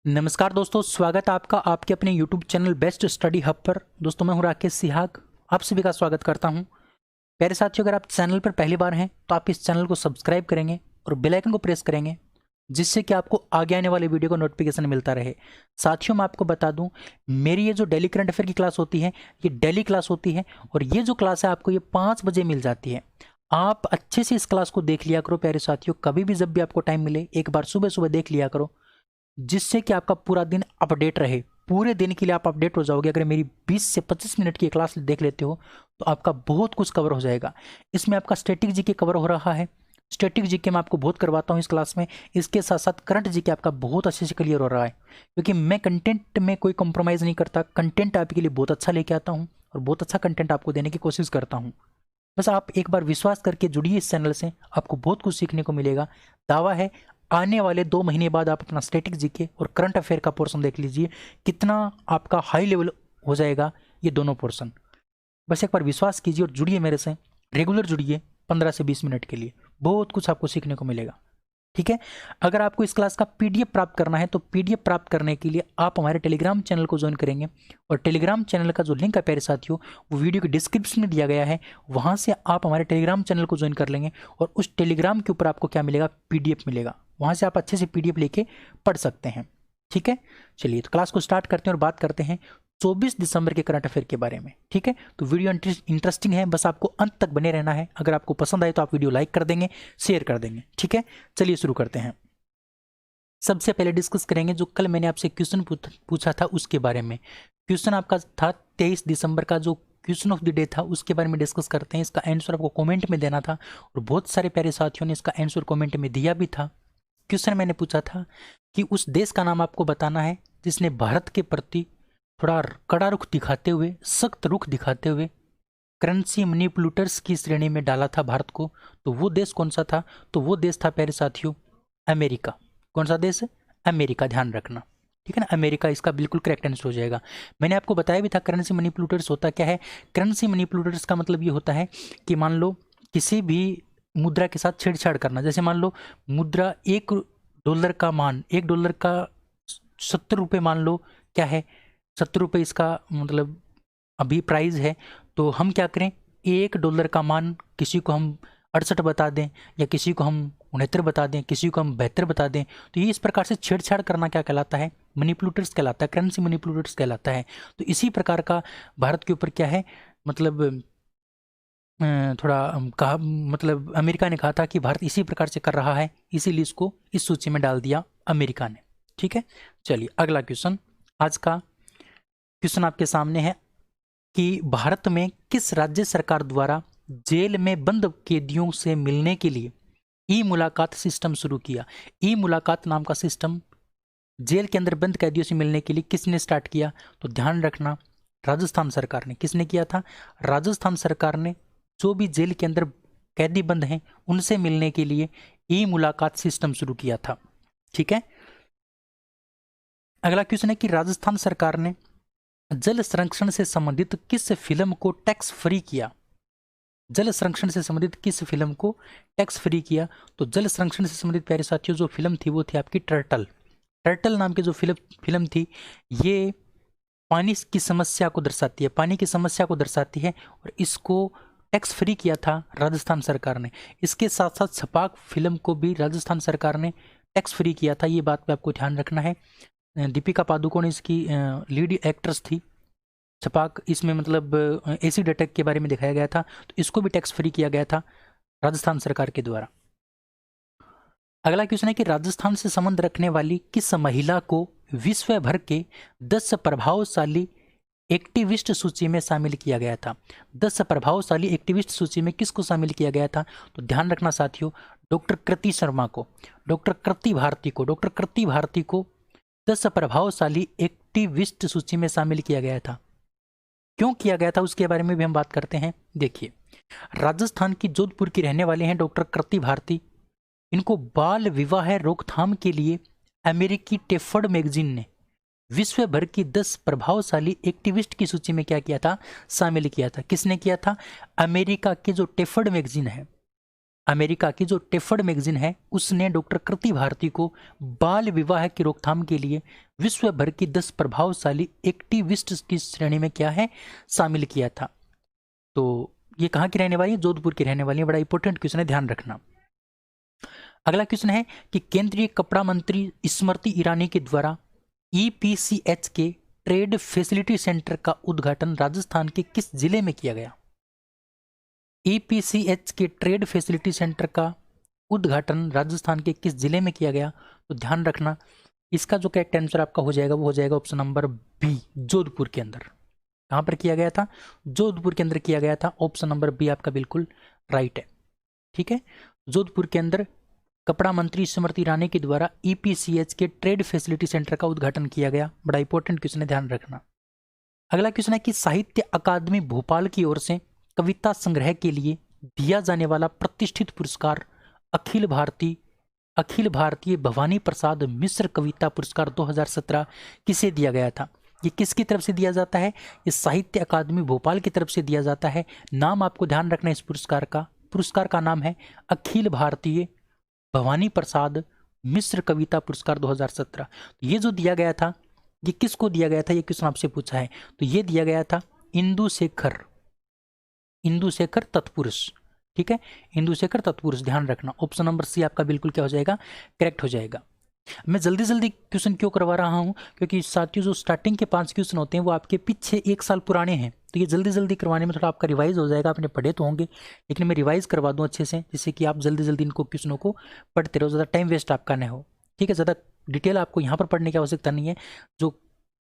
नमस्कार दोस्तों, स्वागत है आपका आपके अपने YouTube channel best study hub पर। दोस्तों मैं हूं राकेश सिहाग, आप सभी का स्वागत करता हूं। प्यारे साथियों, अगर आप चैनल पर पहली बार हैं तो आप इस चैनल को सब्सक्राइब करेंगे और बेल आइकन को प्रेस करेंगे, जिससे कि आपको आगे आने वाले वीडियो का नोटिफिकेशन मिलता रहे। साथियों मैं आपको बता दूं, मेरी ये जो डेली करंट अफेयर की क्लास होती है ये डेली क्लास होती है और ये जो क्लास है आपको ये 5 बजे मिल जाती है। आप अच्छे से इस क्लास को देख लिया करो प्यारे साथियों, कभी भी जब भी आपको टाइम मिले एक बार सुबह सुबह देख लिया करो, जिससे कि आपका पूरा दिन अपडेट रहे। पूरे दिन के लिए आप अपडेट हो जाओगे। अगर मेरी 20 से 25 मिनट की क्लास देख लेते हो तो आपका बहुत कुछ कवर हो जाएगा। इसमें आपका स्टैटिक जीके कवर हो रहा है। स्टैटिक जीके मैं आपको बहुत करवाता हूँ इस क्लास में। इसके साथ साथ करंट जीके आपका बहुत अच्छे से क्लियर हो रहा है, क्योंकि मैं कंटेंट में कोई कॉम्प्रोमाइज़ नहीं करता। कंटेंट आपके लिए बहुत अच्छा लेके आता हूँ और बहुत अच्छा कंटेंट आपको देने की कोशिश करता हूँ। बस आप एक बार विश्वास करके जुड़िए इस चैनल से, आपको बहुत कुछ सीखने को मिलेगा। दावा है आने वाले 2 महीने बाद आप अपना स्टैटिक जीके और करंट अफेयर का पोर्शन देख लीजिए, कितना आपका हाई लेवल हो जाएगा ये दोनों पोर्शन। बस एक बार विश्वास कीजिए और जुड़िए मेरे से, रेगुलर जुड़िए 15 से 20 मिनट के लिए, बहुत कुछ आपको सीखने को मिलेगा। ठीक है। अगर आपको इस क्लास का पीडीएफ प्राप्त करना है तो पीडीएफ प्राप्त करने के लिए आप हमारे टेलीग्राम चैनल को ज्वाइन करेंगे, और टेलीग्राम चैनल का जो लिंक है प्यारे साथियों वो वीडियो के डिस्क्रिप्शन में दिया गया है। वहां से आप हमारे टेलीग्राम चैनल को ज्वाइन कर लेंगे और उस टेलीग्राम के ऊपर आपको क्या मिलेगा, पीडीएफ मिलेगा। वहां से आप अच्छे से पीडीएफ लेके पढ़ सकते हैं। ठीक है, चलिए तो क्लास को स्टार्ट करते हैं और बात करते हैं 24 दिसंबर के करंट अफेयर के बारे में। ठीक है, तो वीडियो इंटरेस्टिंग है, बस आपको अंत तक बने रहना है। अगर आपको पसंद आए तो आप वीडियो लाइक कर देंगे, शेयर कर देंगे। ठीक है, चलिए शुरू करते हैं। सबसे पहले डिस्कस करेंगे जो कल मैंने आपसे क्वेश्चन पूछा था उसके बारे में। क्वेश्चन आपका था 23 दिसंबर का, जो क्वेश्चन ऑफ द डे था उसके बारे में डिस्कस करते हैं। इसका आंसर आपको कमेंट में देना था और बहुत सारे प्यारे साथियों ने इसका आंसर कमेंट में दिया भी था। क्वेश्चन मैंने पूछा था कि उस देश का नाम आपको बताना है जिसने भारत के प्रति थोड़ा कड़ा रुख दिखाते हुए, सख्त रुख दिखाते हुए करेंसी मैनिपुलेटर्स की श्रेणी में डाला था भारत को। तो वो देश कौन सा था? तो वो देश था प्यारे साथियों अमेरिका। कौन सा देश है? अमेरिका, ध्यान रखना। ठीक है ना, अमेरिका इसका बिल्कुल करेक्ट आंसर हो जाएगा। मैंने आपको बताया भी था करेंसी मैनिपुलेटर्स होता क्या है। करेंसी मैनिपुलेटर्स का मतलब ये होता है कि मान लो किसी भी मुद्रा के साथ छेड़छाड़ करना। जैसे मान लो मुद्रा $1 का मान, $1 का 70 रुपये मान लो, क्या है 70 रुपये इसका मतलब अभी प्राइस है। तो हम क्या करें, $1 का मान किसी को हम 68 बता दें, या किसी को हम 69 बता दें, किसी को हम 72 बता दें। तो ये इस प्रकार से छेड़छाड़ करना क्या कहलाता है? मैनिपुलेटर्स कहलाता है, करेंसी मैनिपुलेटर्स कहलाता है। तो इसी प्रकार का भारत के ऊपर क्या है, मतलब थोड़ा कहा, मतलब अमेरिका ने कहा था कि भारत इसी प्रकार से कर रहा है, इसीलिए इसको इस सूची में डाल दिया अमेरिका ने। ठीक है, चलिए अगला क्वेश्चन। आज का क्वेश्चन आपके सामने है कि भारत में किस राज्य सरकार द्वारा जेल में बंद कैदियों से मिलने के लिए ई मुलाकात सिस्टम शुरू किया? ई मुलाकात नाम का सिस्टम जेल के अंदर बंद कैदियों से मिलने के लिए किसने स्टार्ट किया? तो ध्यान रखना, राजस्थान सरकार ने। किसने किया था? राजस्थान सरकार ने। जो भी जेल के अंदर कैदी बंद हैं उनसे मिलने के लिए ई मुलाकात सिस्टम शुरू किया था। ठीक है, अगला क्वेश्चन है कि राजस्थान सरकार ने जल संरक्षण से संबंधित किस फिल्म को टैक्स फ्री किया? जल संरक्षण से संबंधित किस फिल्म को टैक्स फ्री किया? तो जल संरक्षण से संबंधित प्यारे साथियों जो फिल्म थी वो थी आपकी टर्टल। टर्टल नाम की जो फिल्म थी ये पानी की समस्या को दर्शाती है, पानी की समस्या को दर्शाती है, और इसको टैक्स फ्री किया था राजस्थान सरकार ने। इसके साथ साथ छपाक फिल्म को भी राजस्थान सरकार ने टैक्स फ्री किया था। ये बात पे आपको ध्यान रखना है। दीपिका पादुकोण इसकी लीड एक्ट्रेस थी। छपाक इसमें मतलब एसिड अटैक के बारे में दिखाया गया था, तो इसको भी टैक्स फ्री किया गया था राजस्थान सरकार के द्वारा। अगला क्वेश्चन है कि राजस्थान से संबंध रखने वाली किस महिला को विश्व भर के 10 प्रभावशाली एक्टिविस्ट सूची में शामिल किया गया था? 10 प्रभावशाली एक्टिविस्ट सूची में किसको शामिल किया गया था? तो ध्यान रखना साथियों, डॉक्टर कृति शर्मा को, डॉक्टर कृति भारती को, डॉक्टर कृति भारती को 10 प्रभावशाली एक्टिविस्ट सूची में शामिल किया गया था। क्यों किया गया था उसके बारे में भी हम बात करते हैं। देखिए, राजस्थान की जोधपुर की रहने वाले हैं डॉक्टर कृति भारती। इनको बाल विवाह रोकथाम के लिए अमेरिकी टेफर्ड मैगजीन ने विश्व भर की 10 प्रभावशाली एक्टिविस्ट की सूची में क्या किया था? शामिल किया था। किसने किया था? अमेरिका के जो टेफर्ड मैगजीन है, अमेरिका की जो टेफर्ड मैगजीन है उसने डॉक्टर कृति भारती को बाल विवाह की रोकथाम के लिए विश्व भर की 10 प्रभावशाली एक्टिविस्ट की श्रेणी में क्या है, शामिल किया था। तो ये कहाँ की रहने वाली है, जोधपुर की रहने वाली है। बड़ा इंपॉर्टेंट क्वेश्चन है, ध्यान रखना। अगला क्वेश्चन है कि केंद्रीय कपड़ा मंत्री स्मृति ईरानी के द्वारा EPCH के ट्रेड फैसिलिटी सेंटर का उद्घाटन राजस्थान के किस जिले में किया गया। EPCH के ट्रेड फैसिलिटी सेंटर का उद्घाटन राजस्थान के किस जिले में किया गया। तो ध्यान रखना, इसका जो करेक्ट आंसर आपका हो जाएगा वो हो जाएगा ऑप्शन नंबर बी, जोधपुर के अंदर। कहाँ पर किया गया था, जोधपुर के अंदर किया गया था। ऑप्शन नंबर बी आपका बिल्कुल राइट है। ठीक है, जोधपुर के अंदर कपड़ा मंत्री स्मृति ईरानी के द्वारा EPCH के ट्रेड फैसिलिटी सेंटर का उद्घाटन किया गया। बड़ा इंपॉर्टेंट क्वेश्चन है, ध्यान रखना। अगला क्वेश्चन है कि साहित्य अकादमी भोपाल की ओर से कविता संग्रह के लिए दिया जाने वाला प्रतिष्ठित पुरस्कार अखिल भारतीय भवानी प्रसाद मिश्र कविता पुरस्कार 2017 किसे दिया गया था। ये किसकी तरफ से दिया जाता है, ये साहित्य अकादमी भोपाल की तरफ से दिया जाता है। नाम आपको ध्यान रखना है इस पुरस्कार का नाम है अखिल भारतीय भवानी प्रसाद मिश्र कविता पुरस्कार 2017। तो ये जो दिया गया था, ये किसको दिया गया था, ये क्वेश्चन आपसे पूछा है। तो ये दिया गया था इंदुशेखर तत्पुरुष। ठीक है, इंदुशेखर तत्पुरुष, ध्यान रखना। ऑप्शन नंबर सी आपका बिल्कुल क्या हो जाएगा, करेक्ट हो जाएगा। मैं जल्दी जल्दी क्वेश्चन क्यों करवा रहा हूँ, क्योंकि साथियों जो स्टार्टिंग के 5 क्वेश्चन होते हैं वो आपके पीछे 1 साल पुराने हैं, तो ये जल्दी जल्दी करवाने में थोड़ा आपका रिवाइज हो जाएगा। आपने पढ़े तो होंगे, लेकिन मैं रिवाइज करवा दूँ अच्छे से, जिससे कि आप जल्दी जल्दी इनको क्वेश्चनों को पढ़ते रहो, ज़्यादा टाइम वेस्ट आपका न हो। ठीक है, ज़्यादा डिटेल आपको यहाँ पर पढ़ने की आवश्यकता नहीं है। जो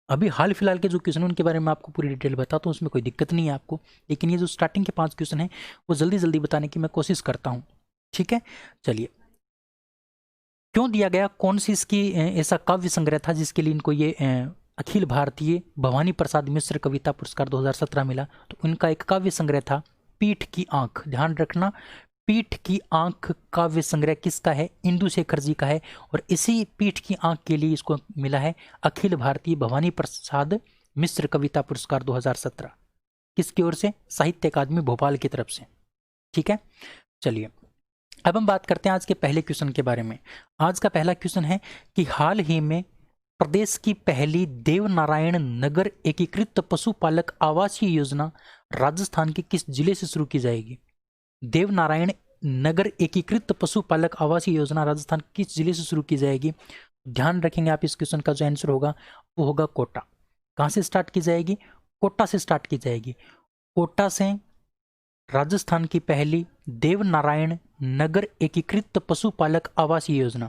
अभी हाल फिलहाल के जो क्वेश्चन है उनके बारे में आपको पूरी डिटेल बताता हूँ, उसमें कोई दिक्कत नहीं है आपको, लेकिन ये जो स्टार्टिंग के 5 क्वेश्चन हैं वो जल्दी जल्दी बताने की मैं कोशिश करता हूँ। ठीक है, चलिए। क्यों दिया गया, कौन सी इसकी ऐसा काव्य संग्रह था जिसके लिए इनको ये अखिल भारतीय भवानी प्रसाद मिश्र कविता पुरस्कार 2017 मिला। तो उनका एक काव्य संग्रह था पीठ की आंख। ध्यान रखना, पीठ की आंख काव्य संग्रह किसका है, इंदुशेखर जी का है। और इसी पीठ की आंख के लिए इसको मिला है अखिल भारतीय भवानी प्रसाद मिश्र कविता पुरस्कार 2017। किसकी ओर से, साहित्य अकादमी भोपाल की तरफ से। ठीक है, चलिए अब हम बात करते हैं आज के पहले क्वेश्चन के बारे में। आज का पहला क्वेश्चन है कि हाल ही में प्रदेश की पहली देवनारायण नगर एकीकृत पशुपालक आवासीय योजना राजस्थान के किस जिले से शुरू की जाएगी। देवनारायण नगर एकीकृत पशुपालक आवासीय योजना राजस्थान किस जिले से शुरू की जाएगी। ध्यान रखेंगे आप, इस क्वेश्चन का जो आंसर होगा वो होगा कोटा। कहाँ से स्टार्ट की जाएगी, कोटा से स्टार्ट की जाएगी। कोटा से राजस्थान की पहली देवनारायण नगर एकीकृत पशुपालक आवासीय योजना।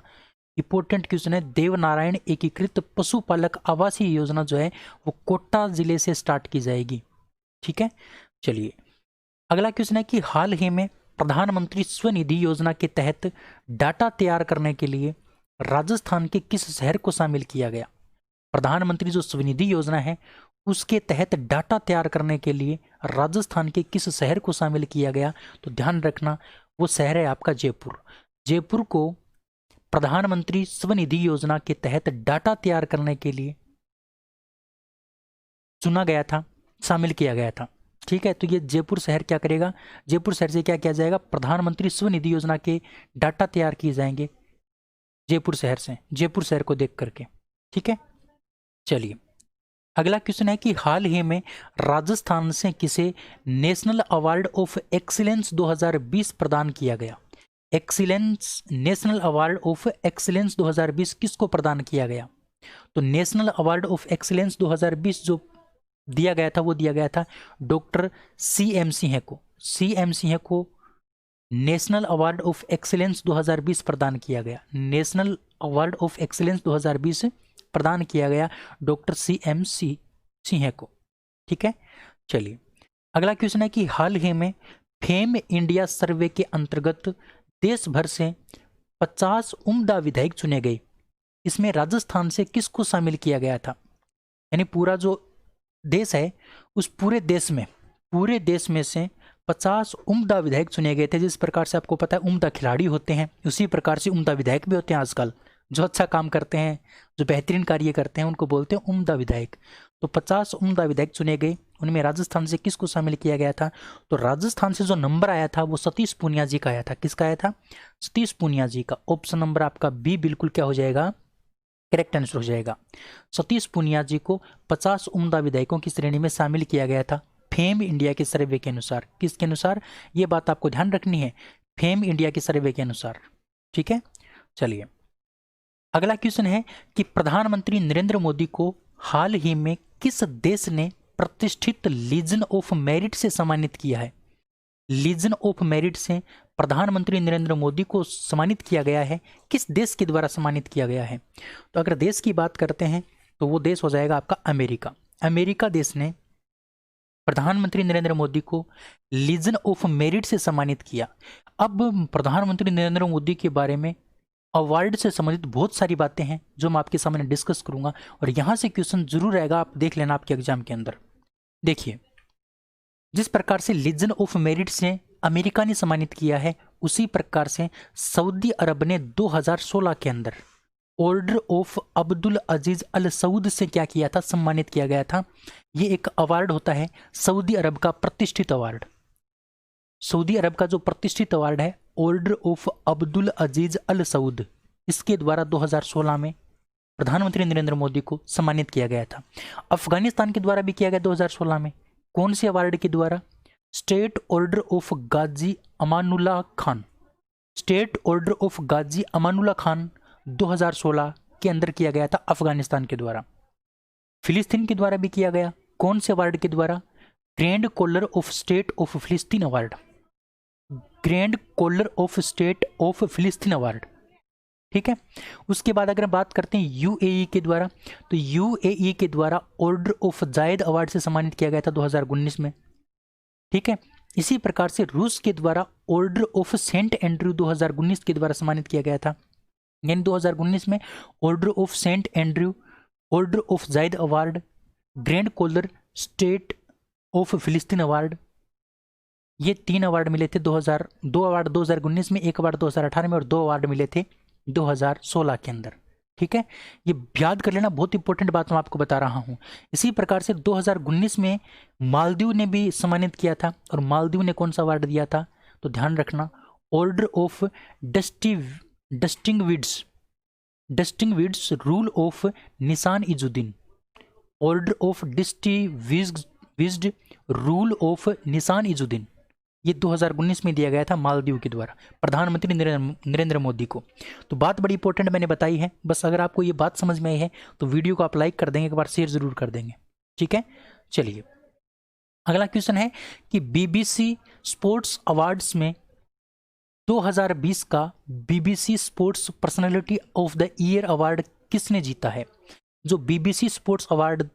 इंपॉर्टेंट क्वेश्चन है, देवनारायण एकीकृत पशुपालक आवासीय योजना जो है वो कोटा जिले से स्टार्ट की जाएगी। ठीक है, चलिए अगला क्वेश्चन है कि हाल ही में प्रधानमंत्री स्वनिधि योजना के तहत डाटा तैयार करने के लिए राजस्थान के किस शहर को शामिल किया गया। प्रधानमंत्री जो स्वनिधि योजना है उसके तहत डाटा तैयार करने के लिए राजस्थान के किस शहर को शामिल किया गया। तो ध्यान रखना, वो शहर है आपका जयपुर। जयपुर को प्रधानमंत्री स्वनिधि योजना के तहत डाटा तैयार करने के लिए चुना गया था, शामिल किया गया था। ठीक है, तो ये जयपुर शहर क्या करेगा, जयपुर शहर से क्या किया जाएगा, प्रधानमंत्री स्वनिधि योजना के डाटा तैयार किए जाएंगे जयपुर शहर से, जयपुर शहर को देख करके। ठीक है, चलिए अगला क्वेश्चन है कि हाल ही में राजस्थान से किसे नेशनल अवार्ड ऑफ एक्सीलेंस 2020 प्रदान किया गया। Excellence, national award of excellence 2020 किसको प्रदान किया गया। तो नेशनल अवार्ड ऑफ एक्सीलेंस 2020 जो दिया गया था वो दिया गया था डॉक्टर CM सिंह को। CM सिंह को नेशनल अवार्ड ऑफ एक्सीलेंस 2020 प्रदान किया गया। नेशनल अवार्ड ऑफ एक्सीलेंस 2020 प्रदान किया गया डॉक्टर CM सिंह को। ठीक है, चलिए अगला क्वेश्चन है कि हाल ही में फेम इंडिया सर्वे के अंतर्गत देश भर से 50 उम्दा विधायक चुने गए। इसमें राजस्थान से किसको शामिल किया गया था। यानी पूरा जो देश है उस पूरे देश में से 50 उम्दा विधायक चुने गए थे। जिस प्रकार से आपको पता है उम्दा खिलाड़ी होते हैं, उसी प्रकार से उम्दा विधायक भी होते हैं। आजकल जो अच्छा काम करते हैं, जो बेहतरीन कार्य करते हैं, उनको बोलते हैं उम्दा विधायक। तो 50 उम्दा विधायक चुने गए उनमें राजस्थान से किसको शामिल किया गया था? तो राजस्थान से जो नंबर आया था वो सतीश पूनिया जी का आया था। किसका आया था? सतीश पूनिया जी का। ऑप्शन नंबर आपका बी बिल्कुल क्या हो जाएगा? करेक्ट आंसर हो जाएगा। सतीश पूनिया जी को 50 उम्दा विधायकों की श्रेणी में शामिल किया गया था फेम इंडिया के सर्वे के अनुसार। किसके अनुसार? ये बात आपको ध्यान रखनी है, फेम इंडिया के सर्वे के अनुसार। ठीक है, चलिए अगला क्वेश्चन है कि प्रधानमंत्री नरेंद्र मोदी को हाल ही में किस देश ने प्रतिष्ठित लीजन ऑफ मेरिट से सम्मानित किया है? लीजन ऑफ मेरिट से प्रधानमंत्री नरेंद्र मोदी को सम्मानित किया गया है, किस देश के द्वारा सम्मानित किया गया है? तो अगर देश की बात करते हैं तो वो देश हो जाएगा आपका अमेरिका। अमेरिका देश ने प्रधानमंत्री नरेंद्र मोदी को लीजन ऑफ मेरिट से सम्मानित किया। अब प्रधानमंत्री नरेंद्र मोदी के बारे में अवार्ड से संबंधित बहुत सारी बातें हैं जो मैं आपके सामने डिस्कस करूंगा, और यहां से क्वेश्चन जरूर आएगा, आप देख लेना आपके एग्जाम के अंदर। देखिए, जिस प्रकार से लीजन ऑफ मेरिट से अमेरिका ने सम्मानित किया है, उसी प्रकार से सऊदी अरब ने 2016 के अंदर ऑर्डर ऑफ अब्दुल अजीज अल सऊद से क्या किया था? सम्मानित किया गया था। ये एक अवार्ड होता है सऊदी अरब का प्रतिष्ठित अवार्ड। सऊदी अरब का जो प्रतिष्ठित अवार्ड है ऑर्डर ऑफ अब्दुल अजीज अल सऊद, इसके द्वारा 2016 में प्रधानमंत्री नरेंद्र मोदी को सम्मानित किया गया था। अफगानिस्तान के द्वारा भी किया गया 2016 में। कौन से अवार्ड के द्वारा? State order of Ghazi Amanullah Khan. State order of Ghazi Amanullah Khan 2016 के अंदर किया गया था अफगानिस्तान के द्वारा। फिलिस्तीन के द्वारा भी किया गया। कौन से अवार्ड के द्वारा? Grand collar of state of फिलिस्तीन award. Grand collar of state of फिलिस्तीन अवार्ड। ठीक है, उसके बाद अगर बात करते हैं यूएई के द्वारा, तो यूएई के द्वारा ऑर्डर ऑफ जायद अवार्ड से सम्मानित किया गया था 2019 में। ठीक है, इसी प्रकार से रूस के द्वारा ऑर्डर ऑफ सेंट एंड्रयू 2019 के द्वारा सम्मानित किया गया था। यानी 2019 में order of Saint Andrew, order of Zayed award, grand collar state of फिलिस्तीन अवार्ड, ये 3 अवार्ड मिले थे। 2 अवार्ड 2019 में, 1 अवार्ड 2018 में और 2 अवार्ड मिले थे 2016 के अंदर। ठीक है, ये याद कर लेना, बहुत इंपॉर्टेंट बात मैं आपको बता रहा हूं। इसी प्रकार से 2019 में मालदीव ने भी सम्मानित किया था, और मालदीव ने कौन सा अवार्ड दिया था? तो ध्यान रखना, order of distinguished rule of Nishan Izzuddin. Order of distinguished rule of Nishan Izzuddin, ये 2019 में दिया गया था मालदीव के द्वारा प्रधानमंत्री नरेंद्र मोदी को। तो बात बड़ी इंपॉर्टेंट मैंने बताई है। बस अगर आपको ये बात समझ में आई है तो वीडियो को आप लाइक कर देंगे, एक बार शेयर जरूर कर देंगे। ठीक है, चलिए अगला क्वेश्चन है कि बीबीसी स्पोर्ट्स अवार्ड्स में 2020 का BBC sports personality of the year award किसने जीता है? जो बीबीसी स्पोर्ट्स अवार्ड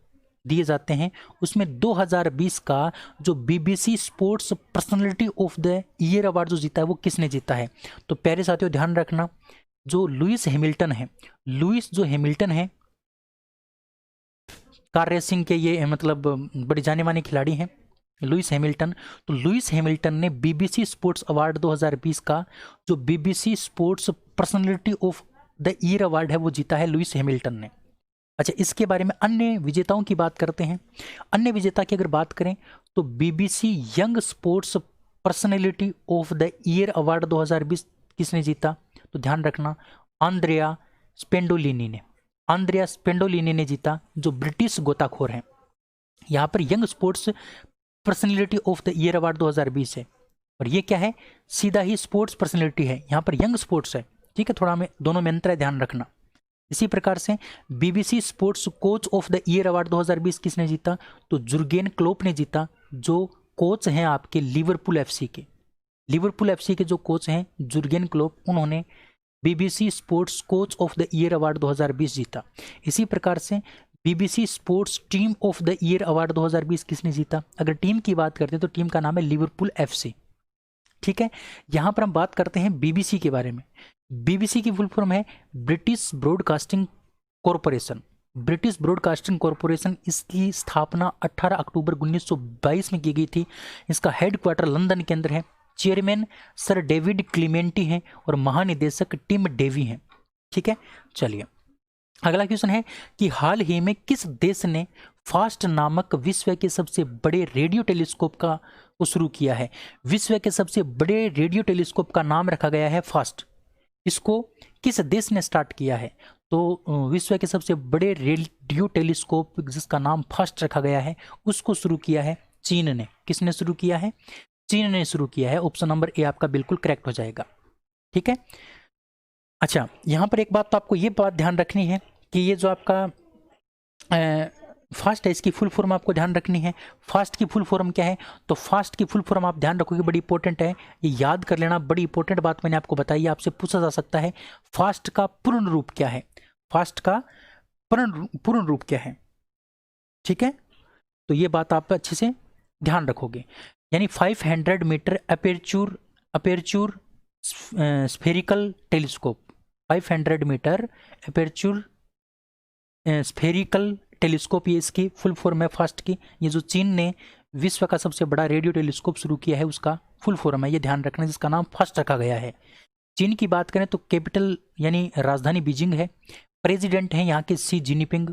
दिए जाते हैं उसमें 2020 का जो BBC sports personality of the year award जो जीता है वो किसने जीता है? तो प्यारे साथियों ध्यान रखना, जो लुइस हैमिल्टन है, लुइस जो हैमिल्टन है कार रेसिंग के, ये मतलब बड़े जाने माने खिलाड़ी हैं लुइस हैमिल्टन। तो लुइस हैमिल्टन ने बीबीसी स्पोर्ट्स अवार्ड 2020 का जो BBC sports personality of the year award है वो जीता है लुइस हैमिल्टन ने। अच्छा, इसके बारे में अन्य विजेताओं की बात करते हैं। अन्य विजेता की अगर बात करें तो BBC young sports personality of the year award 2020 किसने जीता? तो ध्यान रखना, आंद्रेया स्पेंडोलिनी ने जीता, जो ब्रिटिश गोताखोर हैं। यहाँ पर young sports personality of the year award 2020 है, और ये क्या है? सीधा ही स्पोर्ट्स पर्सनैलिटी है, यहाँ पर यंग स्पोर्ट्स है। ठीक है, थोड़ा में दोनों में अंतर है, ध्यान रखना। इसी प्रकार से BBC sports coach of the year award 2020 किसने जीता? तो जुर्गेन क्लोप ने जीता, जो कोच हैं आपके लिवरपूल एफसी के। लिवरपूल एफसी के जो कोच हैं जुर्गेन क्लोप, उन्होंने BBC sports coach of the year award 2020 जीता। इसी प्रकार से BBC sports team of the year award 2020 किसने जीता? अगर टीम की बात करते हैं तो टीम का नाम है लिवरपूल एफसी। ठीक है, यहां पर हम बात करते हैं बीबीसी के बारे में। बीबीसी की फुल फॉर्म है British broadcasting corporation. British broadcasting corporation, इसकी स्थापना 18 अक्टूबर 1922 में की गई थी। इसका हेडक्वार्टर लंदन के अंदर है। चेयरमैन सर डेविड क्लीमेंटी हैं और महानिदेशक टिम डेवी हैं। ठीक है, चलिए अगला क्वेश्चन है कि हाल ही में किस देश ने फास्ट नामक विश्व के सबसे बड़े रेडियो टेलीस्कोप को शुरू किया है। विश्व के सबसे बड़े रेडियो टेलीस्कोप का नाम रखा गया है फास्ट। इसको किस देश ने स्टार्ट किया है? तो विश्व के सबसे बड़े रेडियो टेलीस्कोप जिसका नाम फास्ट रखा गया है उसको शुरू किया है चीन ने। किसने शुरू किया है? चीन ने शुरू किया है। ऑप्शन नंबर ए आपका बिल्कुल करेक्ट हो जाएगा। ठीक है। अच्छा, यहाँ पर एक बात तो आपको ये बात ध्यान रखनी है कि ये जो आपका फास्ट है इसकी फुल फॉर्म आपको ध्यान रखनी है। फास्ट की फुल फॉर्म क्या है? तो फास्ट की फुल फॉर्म आप ध्यान रखोगे, बड़ी इंपॉर्टेंट है, ये याद कर लेना। बड़ी इंपॉर्टेंट बात मैंने आपको बताई, आपसे पूछा जा सकता है फास्ट का पूर्ण रूप क्या है। फास्ट का पूर्ण रूप क्या है? ठीक है, तो ये बात आप अच्छे से ध्यान रखोगे। यानी 500 metre aperture spherical telescope. 500 metre aperture spherical telescope, ये इसकी फुल फॉर्म है फास्ट की। ये जो चीन ने विश्व का सबसे बड़ा रेडियो टेलीस्कोप शुरू किया है उसका फुल फॉर्म है, ये ध्यान रखना, जिसका नाम फास्ट रखा गया है। चीन की बात करें तो कैपिटल यानी राजधानी बीजिंग है। प्रेसिडेंट हैं यहाँ के शी जिनपिंग।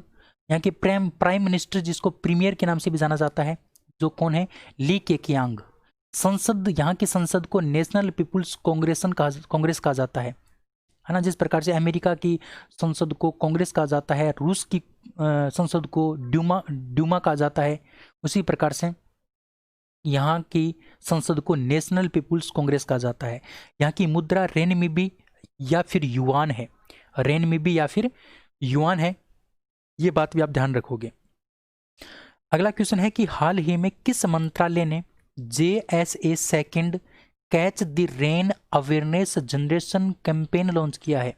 यहाँ के प्राइम मिनिस्टर जिसको प्रीमियर के नाम से भी जाना जाता है, जो कौन है? Li Keqiang. संसद, यहाँ की संसद को नेशनल पीपुल्स कांग्रेस कहा जाता है ना। जिस प्रकार से अमेरिका की संसद को कांग्रेस कहा जाता है, रूस की संसद को ड्यूमा कहा जाता है, उसी प्रकार से यहाँ की संसद को नेशनल पीपुल्स कांग्रेस कहा जाता है। यहाँ की मुद्रा रेनमिबी या फिर युआन है। रेनमिबी या फिर युआन है, ये बात भी आप ध्यान रखोगे। अगला क्वेश्चन है कि हाल ही में किस मंत्रालय ने JSA second catch the rain awareness generation campaign launch किया है?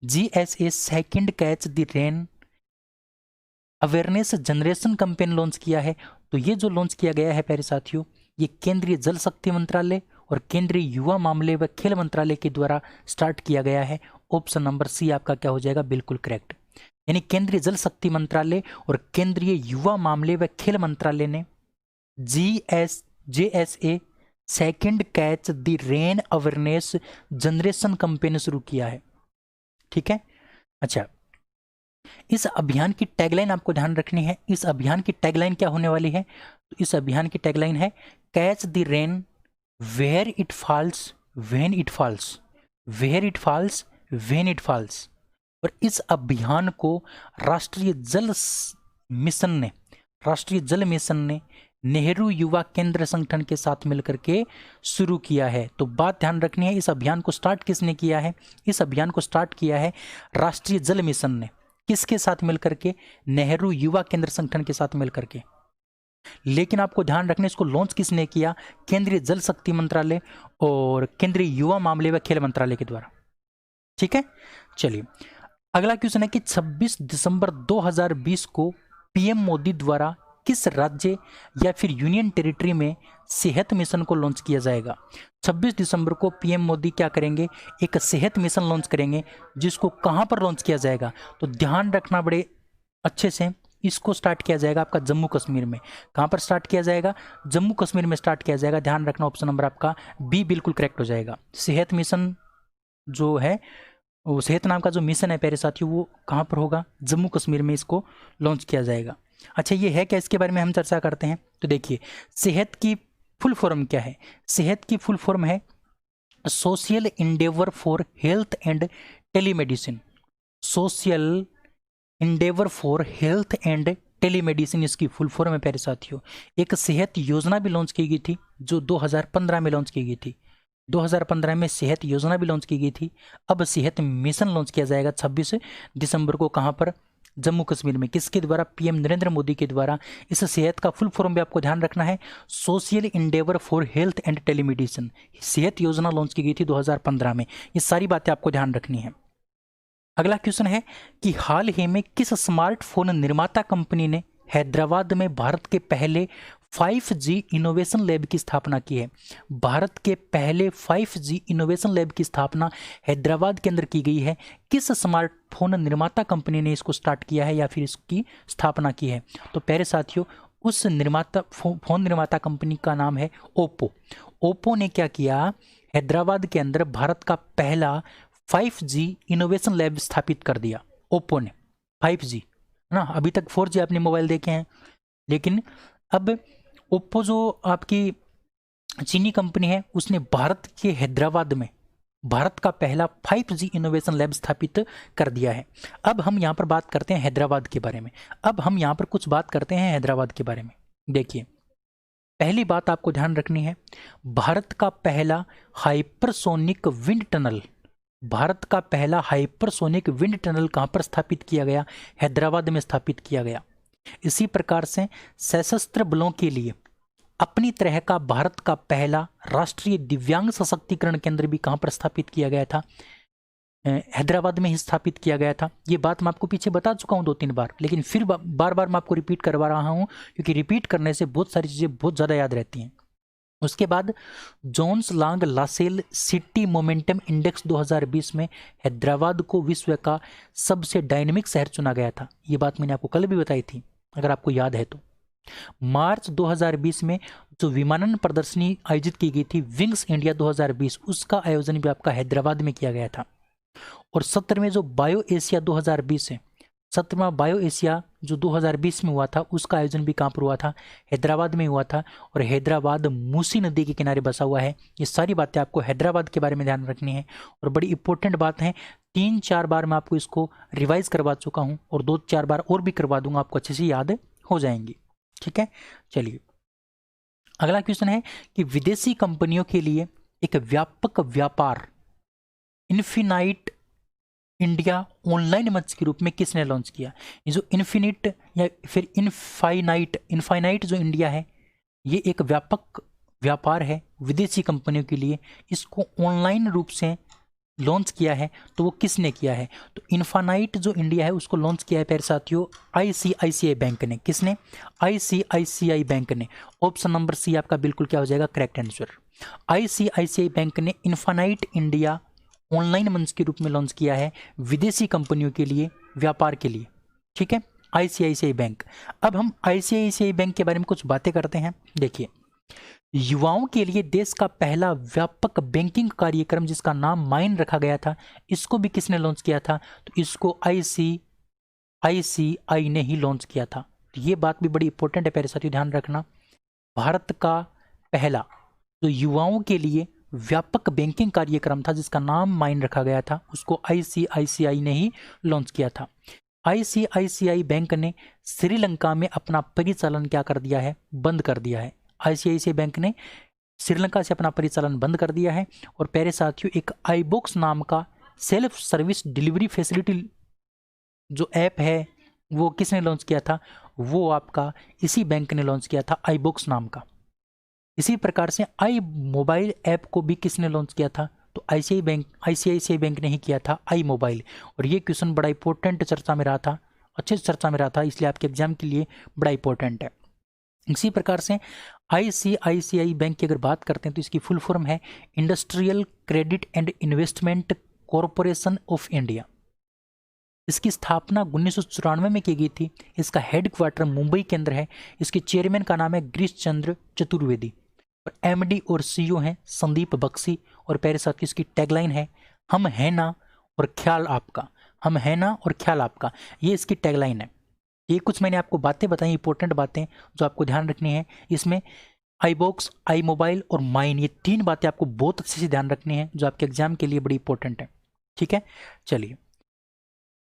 JSA second catch the rain awareness generation campaign launch किया है। तो ये जो लॉन्च किया गया है प्यारे साथियों, ये केंद्रीय जल शक्ति मंत्रालय और केंद्रीय युवा मामले व खेल मंत्रालय के द्वारा स्टार्ट किया गया है। ऑप्शन नंबर सी आपका क्या हो जाएगा? बिल्कुल करेक्ट। यानी केंद्रीय जल शक्ति मंत्रालय और केंद्रीय युवा मामले व खेल मंत्रालय ने JSA second catch the rain awareness generation campaign शुरू किया है। ठीक है। अच्छा, इस अभियान की टैगलाइन आपको ध्यान रखनी है। इस अभियान की टैगलाइन क्या होने वाली है? तो इस अभियान की टैगलाइन है catch the rain where it falls when it falls, where it falls when it falls. और इस अभियान को राष्ट्रीय जल मिशन ने नेहरू युवा केंद्र संगठन के साथ मिलकर के शुरू किया है। तो बात ध्यान रखनी है, इस अभियान को स्टार्ट किसने किया है? इस अभियान को स्टार्ट किया है राष्ट्रीय जल मिशन ने। किसके साथ मिलकर के? नेहरू युवा केंद्र संगठन के साथ मिलकर के। लेकिन आपको ध्यान रखना, इसको लॉन्च किसने किया? केंद्रीय जल शक्ति मंत्रालय और केंद्रीय युवा मामले व खेल मंत्रालय के द्वारा। ठीक है, चलिए अगला क्वेश्चन है कि 26 दिसंबर 2020 को पीएम मोदी द्वारा किस राज्य या फिर यूनियन टेरिटरी में सेहत मिशन को लॉन्च किया जाएगा? 26 दिसंबर को पीएम मोदी क्या करेंगे? एक सेहत मिशन लॉन्च करेंगे, जिसको कहां पर लॉन्च किया जाएगा? तो ध्यान रखना बड़े अच्छे से, इसको स्टार्ट किया जाएगा आपका जम्मू कश्मीर में। कहां पर स्टार्ट किया जाएगा? जम्मू कश्मीर में स्टार्ट किया जाएगा। ध्यान रखना, ऑप्शन नंबर आपका बी बिल्कुल करेक्ट हो जाएगा। सेहत मिशन जो है, वो सेहत नाम का जो मिशन है प्यारे साथियों, वो कहाँ पर होगा? जम्मू कश्मीर में इसको लॉन्च किया जाएगा। अच्छा, ये है क्या? इसके बारे में हम चर्चा करते हैं। तो देखिए, सेहत की फुल फॉर्म क्या है? सेहत की फुल फॉर्म है social Endeavour for health and telemedicine. Social Endeavour for health and telemedicine इसकी फुल फॉर्म है प्यारे साथियों। एक सेहत योजना भी लॉन्च की गई थी जो 2015 में लॉन्च की गई थी। 2015 में सेहत योजना भी लॉन्च की गई थी। अब सेहत मिशन लॉन्च किया जाएगा 26 दिसंबर को। कहाँ पर? जम्मू कश्मीर में। किसके द्वारा? पीएम नरेंद्र मोदी के द्वारा। इस सेहत का फुल फॉर्म भी आपको ध्यान रखना है, social Endeavour for health and telemedicine. सेहत योजना लॉन्च की गई थी 2015 में। ये सारी बातें आपको ध्यान रखनी है। अगला क्वेश्चन है कि हाल ही में किस स्मार्टफोन निर्माता कंपनी ने हैदराबाद में भारत के पहले 5G इनोवेशन लैब की स्थापना की है? भारत के पहले 5G इनोवेशन लैब की स्थापना हैदराबाद के अंदर की गई है। किस स्मार्टफोन निर्माता कंपनी ने इसको स्टार्ट किया है या फिर इसकी स्थापना की है? तो प्यारे साथियों, उस फोन निर्माता कंपनी का नाम है ओप्पो। ओप्पो ने क्या किया? हैदराबाद के अंदर भारत का पहला 5G इनोवेशन लैब स्थापित कर दिया ओप्पो ने। 5G है ना। अभी तक 4G आपने मोबाइल देखे हैं, लेकिन अब ओप्पो जो आपकी चीनी कंपनी है उसने भारत के हैदराबाद में भारत का पहला 5G इनोवेशन लैब स्थापित कर दिया है। अब हम यहाँ पर बात करते हैं हैदराबाद के बारे में। अब हम यहाँ पर कुछ बात करते हैं हैदराबाद के बारे में। देखिए, पहली बात आपको ध्यान रखनी है, भारत का पहला हाइपरसोनिक विंड टनल, भारत का पहला हाइपरसोनिक विंड टनल कहाँ पर स्थापित किया गया? हैदराबाद में स्थापित किया गया। इसी प्रकार से सशस्त्र बलों के लिए अपनी तरह का भारत का पहला राष्ट्रीय दिव्यांग सशक्तिकरण केंद्र भी कहाँ पर स्थापित किया गया था? हैदराबाद में ही स्थापित किया गया था। ये बात मैं आपको पीछे बता चुका हूँ 2-3 बार, लेकिन फिर बार बार मैं आपको रिपीट करवा रहा हूँ, क्योंकि रिपीट करने से बहुत सारी चीज़ें बहुत ज़्यादा याद रहती हैं। उसके बाद जोन्स लांग लासेल सिटी मोमेंटम इंडेक्स 2020 में हैदराबाद को विश्व का सबसे डायनेमिक शहर चुना गया था। ये बात मैंने आपको कल भी बताई थी, अगर आपको याद है तो। मार्च 2020 में जो विमानन प्रदर्शनी आयोजित की गई थी विंग्स इंडिया 2020, उसका आयोजन भी आपका हैदराबाद में किया गया था। और 17वें जो बायो एशिया 2020 है, 17वां बायो एशिया जो 2020 में हुआ था, उसका आयोजन भी कहाँ पर हुआ था? हैदराबाद में हुआ था। और हैदराबाद मूसी नदी के किनारे बसा हुआ है। ये सारी बातें आपको हैदराबाद के बारे में ध्यान रखनी है और बड़ी इंपॉर्टेंट बात है। 3-4 बार मैं आपको इसको रिवाइज करवा चुका हूँ और 2-4 बार और भी करवा दूंगा, आपको अच्छे से याद हो जाएंगी। ठीक है, चलिए अगला क्वेश्चन है कि विदेशी कंपनियों के लिए एक व्यापक व्यापार इन्फिनाइट इंडिया ऑनलाइन मंच के रूप में किसने लॉन्च किया? ये जो इन्फिनिट या फिर इनफाइनाइट जो इंडिया है, ये एक व्यापक व्यापार है विदेशी कंपनियों के लिए। इसको ऑनलाइन रूप से लॉन्च किया है, तो वो किसने किया है? तो इन्फानाइट जो इंडिया है उसको लॉन्च किया है प्यारे साथियों आईसीआईसीआई बैंक ने। किसने? आईसीआईसीआई बैंक ने। ऑप्शन नंबर सी आपका बिल्कुल क्या हो जाएगा? Correct answer. आईसीआईसीआई बैंक ने इन्फानाइट इंडिया ऑनलाइन मंच के रूप में लॉन्च किया है विदेशी कंपनियों के लिए, व्यापार के लिए। ठीक है, आईसीआईसीआई बैंक। अब हम आईसीआईसीआई बैंक के बारे में कुछ बातें करते हैं। देखिए, युवाओं के लिए देश का पहला व्यापक बैंकिंग कार्यक्रम जिसका नाम माइन रखा गया था, इसको भी किसने लॉन्च किया था? तो इसको आईसीआईसीआई ने ही लॉन्च किया था। तो ये बात भी बड़ी इंपॉर्टेंट है प्यारे साथियों, ध्यान रखना। भारत का पहला जो युवाओं के लिए व्यापक बैंकिंग कार्यक्रम था जिसका नाम माइन रखा गया था, उसको आईसीआईसीआई ने ही लॉन्च किया था। आईसीआईसीआई बैंक ने श्रीलंका में अपना परिचालन क्या कर दिया है? बंद कर दिया है। आईसीआईसीआई बैंक ने श्रीलंका से अपना परिचालन बंद कर दिया है। और प्यारे साथियों, एक आईबॉक्स नाम का सेल्फ सर्विस डिलीवरी फैसिलिटी जो ऐप है वो किसने लॉन्च किया था? वो आपका इसी बैंक ने लॉन्च किया था, आईबॉक्स नाम का। इसी प्रकार से आई मोबाइल ऐप को भी किसने लॉन्च किया था? तो आईसीआईसीआई बैंक ने ही किया था, आई मोबाइल। और ये क्वेश्चन बड़ा इंपॉर्टेंट चर्चा में रहा था, अच्छे से चर्चा में रहा था, इसलिए आपके एग्जाम के लिए बड़ा इंपॉर्टेंट है। इसी प्रकार से आईसीआईसीआई बैंक की अगर बात करते हैं तो इसकी फुल फॉर्म है industrial credit and investment corporation of India. इसकी स्थापना 1994 में की गई थी। इसका हेडक्वार्टर मुंबई के अंदर है। इसके चेयरमैन का नाम है गिरीश चंद्र चतुर्वेदी और एमडी और सीईओ हैं संदीप बख्शी। और प्यारे साथ इसकी टैगलाइन है हम हैं ना और ख्याल आपका, हम हैं ना और ख्याल आपका, ये इसकी टैगलाइन है। ये कुछ मैंने आपको बातें बताई, इंपॉर्टेंट बातें जो आपको ध्यान रखनी है। इसमें आईबॉक्स, आई मोबाइल और माइन, ये 3 बातें आपको बहुत अच्छे से ध्यान रखनी है जो आपके एग्जाम के लिए बड़ी इंपॉर्टेंट है। ठीक है, चलिए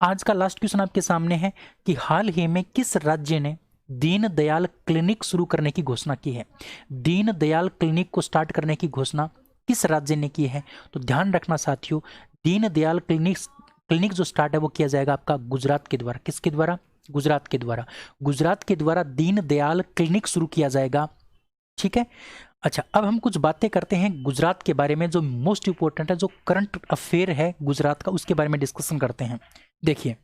आज का लास्ट क्वेश्चन आपके सामने है कि हाल ही में किस राज्य ने दीनदयाल क्लिनिक शुरू करने की घोषणा की है? दीनदयाल क्लिनिक को स्टार्ट करने की घोषणा किस राज्य ने की है? तो ध्यान रखना साथियों, दीनदयाल क्लिनिक जो स्टार्ट है वो किया जाएगा आपका गुजरात के द्वारा। किसके द्वारा? गुजरात के द्वारा। गुजरात के द्वारा दीनदयाल क्लिनिक शुरू किया जाएगा। ठीक है, अच्छा अब हम कुछ बातें करते हैं गुजरात के बारे में, जो मोस्ट इंपॉर्टेंट है, जो करंट अफेयर है गुजरात का, उसके बारे में डिस्कशन करते हैं। देखिए,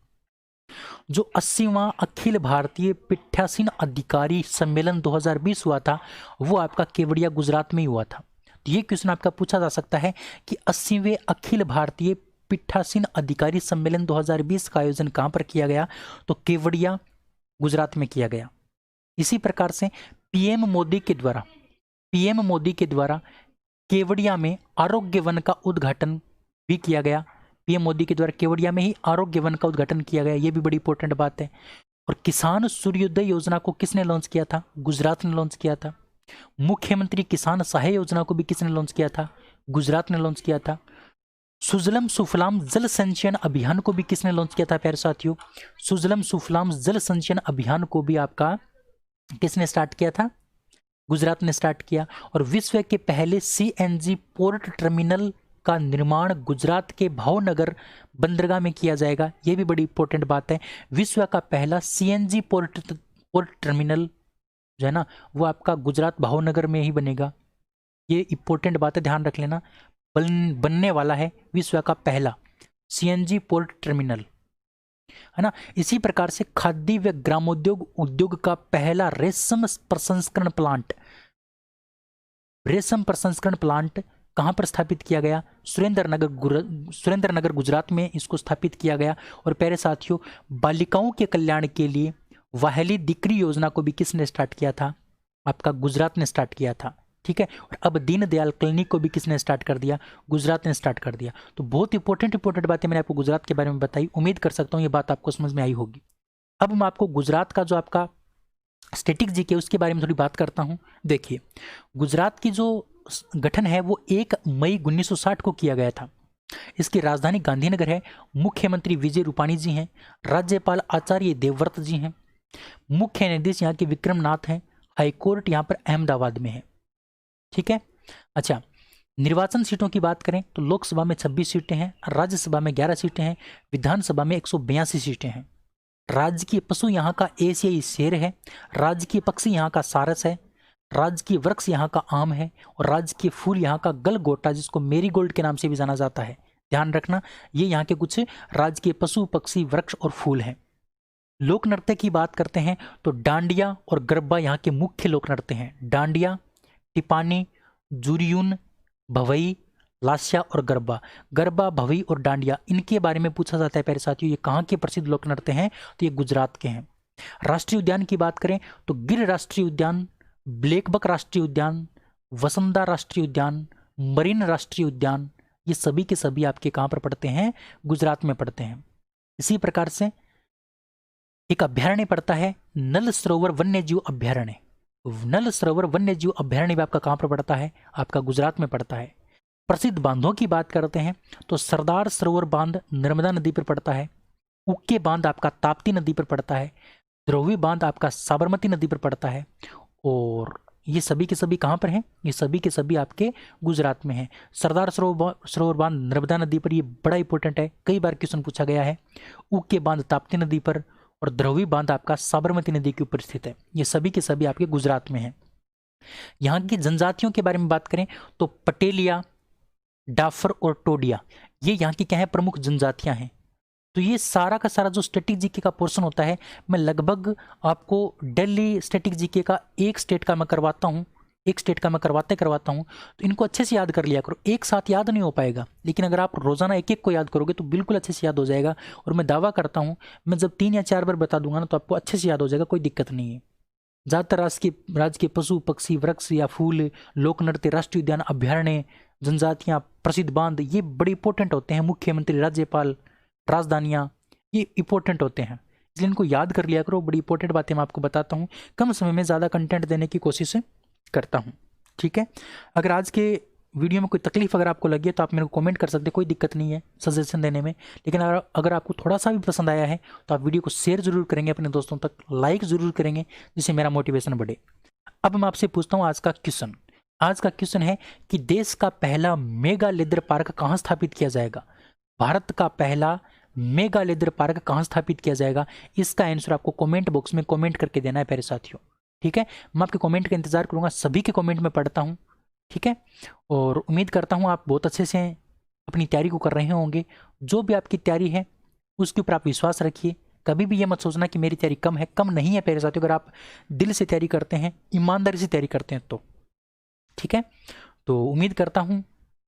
जो 80वां अखिल भारतीय पीठासीन अधिकारी सम्मेलन 2020 हुआ था वो आपका केवड़िया गुजरात में ही हुआ था। तो ये क्वेश्चन आपका पूछा जा सकता है कि 80वें अखिल भारतीय पीठासीन अधिकारी सम्मेलन 2020 का आयोजन कहाँ पर किया गया? तो केवड़िया गुजरात में किया गया। इसी प्रकार से पीएम मोदी के द्वारा केवड़िया में आरोग्य वन का उद्घाटन भी किया गया। पीएम मोदी के द्वारा केवड़िया में ही आरोग्य वन का उद्घाटन किया गया, ये भी बड़ी इंपॉर्टेंट बात है। और किसान सूर्योदय योजना को किसने लॉन्च किया था? गुजरात ने लॉन्च किया था। मुख्यमंत्री किसान सहाय योजना को भी किसने लॉन्च किया था? गुजरात ने लॉन्च किया था। सुजलम सुफलाम जल संचयन अभियान को भी किसने लॉन्च किया था प्यारे साथियों? सुजलम सुफलाम जल संचयन अभियान को भी आपका किसने स्टार्ट किया था? गुजरात ने स्टार्ट किया। और विश्व के पहले सीएनजी पोर्ट टर्मिनल का निर्माण गुजरात के भावनगर बंदरगाह में किया जाएगा, यह भी बड़ी इंपॉर्टेंट बात है। विश्व का पहला सीएनजी पोर्ट टर्मिनल जो है ना वो आपका गुजरात भावनगर में ही बनेगा, ये इंपॉर्टेंट बात है, ध्यान रख लेना। बनने वाला है विश्व का पहला सीएनजी पोर्ट टर्मिनल, है ना। इसी प्रकार से खाद्य व ग्रामोद्योग उद्योग का पहला रेशम प्रसंस्करण प्लांट कहां पर स्थापित किया गया? सुरेंद्रनगर गुजरात में इसको स्थापित किया गया। और प्यारे साथियों, बालिकाओं के कल्याण के लिए वाहली दिकरी योजना को भी किसने स्टार्ट किया था? आपका गुजरात ने स्टार्ट किया था, ठीक है। और अब दीनदयाल क्लिनिक को भी किसने स्टार्ट कर दिया? गुजरात ने स्टार्ट कर दिया। तो बहुत इंपॉर्टेंट बातें मैंने आपको गुजरात के बारे में बताई, उम्मीद कर सकता हूँ ये बात आपको समझ में आई होगी। अब मैं आपको गुजरात का जो आपका स्टैटिक जीके उसके बारे में थोड़ी बात करता हूँ। देखिए, गुजरात की जो गठन है वो 1 मई 1960 को किया गया था। इसकी राजधानी गांधीनगर है। मुख्यमंत्री विजय रूपाणी जी हैं। राज्यपाल आचार्य देवव्रत जी हैं। मुख्य न्यायाधीश यहाँ के विक्रमनाथ हैं। हाईकोर्ट यहाँ पर अहमदाबाद में है, ठीक है। अच्छा, निर्वाचन सीटों की बात करें तो लोकसभा में 26 सीटें हैं, राज्यसभा में 11 सीटें हैं, विधानसभा में 182 सीटें हैं। राजकीय पशु यहाँ का एशियाई शेर है। राजकीय पक्षी यहाँ का सारस है। राजकीय वृक्ष यहाँ का आम है। और राजकीय फूल यहाँ का गलगोटा, जिसको मेरीगोल्ड के नाम से भी जाना जाता है, ध्यान रखना। ये यहाँ के कुछ राजकीय पशु पक्षी वृक्ष और फूल हैं। लोक नृत्य की बात करते हैं तो डांडिया और गरबा यहाँ के मुख्य लोक नृत्य हैं। डांडिया, टिपानी, जुरियून, भवई, लास्या और गरबा। गरबा, भवई और डांडिया, इनके बारे में पूछा जाता है प्यारे साथियों, ये कहाँ के प्रसिद्ध लोक नृत्य हैं? तो ये गुजरात के हैं। राष्ट्रीय उद्यान की बात करें तो गिर राष्ट्रीय उद्यान, ब्लैकबक राष्ट्रीय उद्यान, वसंदा राष्ट्रीय उद्यान, मरीन राष्ट्रीय उद्यान, ये सभी के सभी आपके कहाँ पर पड़ते हैं? गुजरात में पड़ते हैं। इसी प्रकार से एक अभ्यारण्य पड़ता है नल सरोवर वन्यजीव अभ्यारण्य। नल सरोवर वन्यजीव अभ्यारण्य भी आपका कहाँ पर पड़ता है? आपका गुजरात में पड़ता है। प्रसिद्ध बांधों की बात करते हैं तो सरदार सरोवर बांध नर्मदा नदी पर पड़ता है। उक्के बांध आपका ताप्ती नदी पर पड़ता है। द्रोवी बांध आपका साबरमती नदी पर पड़ता है। और ये सभी के सभी कहाँ पर हैं? ये सभी के सभी आपके गुजरात में हैं। सरदार सरोवर बांध नर्मदा नदी पर, ये बड़ा इंपॉर्टेंट है, कई बार क्वेश्चन पूछा गया है। उक्के बांध ताप्ती नदी पर और द्रोवी बांध आपका साबरमती नदी के ऊपर स्थित है। ये सभी के सभी आपके गुजरात में हैं। यहाँ की जनजातियों के बारे में बात करें तो पटेलिया, डाफर और टोडिया, ये यहाँ की क्या है? प्रमुख जनजातियां हैं। तो ये सारा का सारा जो स्टैटिक जीके का पोर्शन होता है, मैं लगभग आपको दिल्ली स्टैटिक जीके का एक स्टेट का मैं करवाता हूँ, एक स्टेट का मैं करवाता हूँ। तो इनको अच्छे से याद कर लिया करो। एक साथ याद नहीं हो पाएगा, लेकिन अगर आप रोजाना एक एक को याद करोगे तो बिल्कुल अच्छे से याद हो जाएगा। और मैं दावा करता हूँ, मैं जब 3 या 4 बार बता दूंगा ना तो आपको अच्छे से याद हो जाएगा, कोई दिक्कत नहीं है। ज़्यादातर राज्य के पशु पक्षी वृक्ष या फूल, लोक नृत्य, राष्ट्रीय उद्यान, अभ्यारण्य, जनजातियाँ, प्रसिद्ध बांध, ये बड़े इंपॉर्टेंट होते हैं। मुख्यमंत्री, राज्यपाल, राजधानियाँ, ये इंपॉर्टेंट होते हैं, इसलिए इनको याद कर लिया करो। बड़ी इंपॉर्टेंट बातें मैं आपको बताता हूँ, कम समय में ज़्यादा कंटेंट देने की कोशिश करता हूँ, ठीक है। अगर आज के वीडियो में कोई तकलीफ अगर आपको लगी है तो आप मेरे को कमेंट कर सकते हैं, कोई दिक्कत नहीं है सजेशन देने में। लेकिन अगर आपको थोड़ा सा भी पसंद आया है तो आप वीडियो को शेयर जरूर करेंगे अपने दोस्तों तक, लाइक जरूर करेंगे, जिससे मेरा मोटिवेशन बढ़े। अब मैं आपसे पूछता हूँ आज का क्वेश्चन। आज का क्वेश्चन है कि देश का पहला मेगा लेदर पार्क कहाँ स्थापित किया जाएगा? भारत का पहला मेगा लेदर पार्क कहाँ स्थापित किया जाएगा? इसका आंसर आपको कमेंट बॉक्स में कमेंट करके देना है प्यारे साथियों, ठीक है। मैं आपके कमेंट का इंतजार करूंगा, सभी के कमेंट में पढ़ता हूँ, ठीक है। और उम्मीद करता हूँ आप बहुत अच्छे से अपनी तैयारी को कर रहे होंगे। जो भी आपकी तैयारी है उसके ऊपर आप विश्वास रखिए। कभी भी ये मत सोचना कि मेरी तैयारी कम है, कम नहीं है प्यारे साथियों। अगर आप दिल से तैयारी करते हैं, ईमानदारी से तैयारी करते हैं तो, ठीक है। तो उम्मीद करता हूँ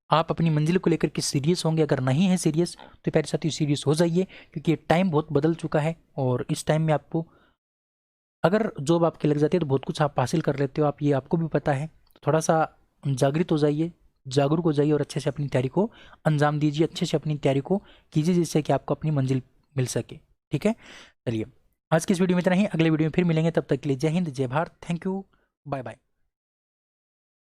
आप अपनी मंजिल को लेकर के सीरियस होंगे। अगर नहीं है सीरियस तो प्यारे साथियों सीरियस हो जाइए, क्योंकि ये टाइम बहुत बदल चुका है। और इस टाइम में आपको अगर जॉब आपकी लग जाती है तो बहुत कुछ आप हासिल कर लेते हो, आप ये आपको भी पता है। थोड़ा सा जागृत हो जाइए, जागरूक हो जाइए और अच्छे से अपनी तैयारी को अंजाम दीजिए, अच्छे से अपनी तैयारी को कीजिए, जिससे कि आपको अपनी मंजिल मिल सके। ठीक है, चलिए आज की इस वीडियो में इतना ही, अगले वीडियो में फिर मिलेंगे, तब तक के लिए जय हिंद, जय Bharat, thank you, bye bye.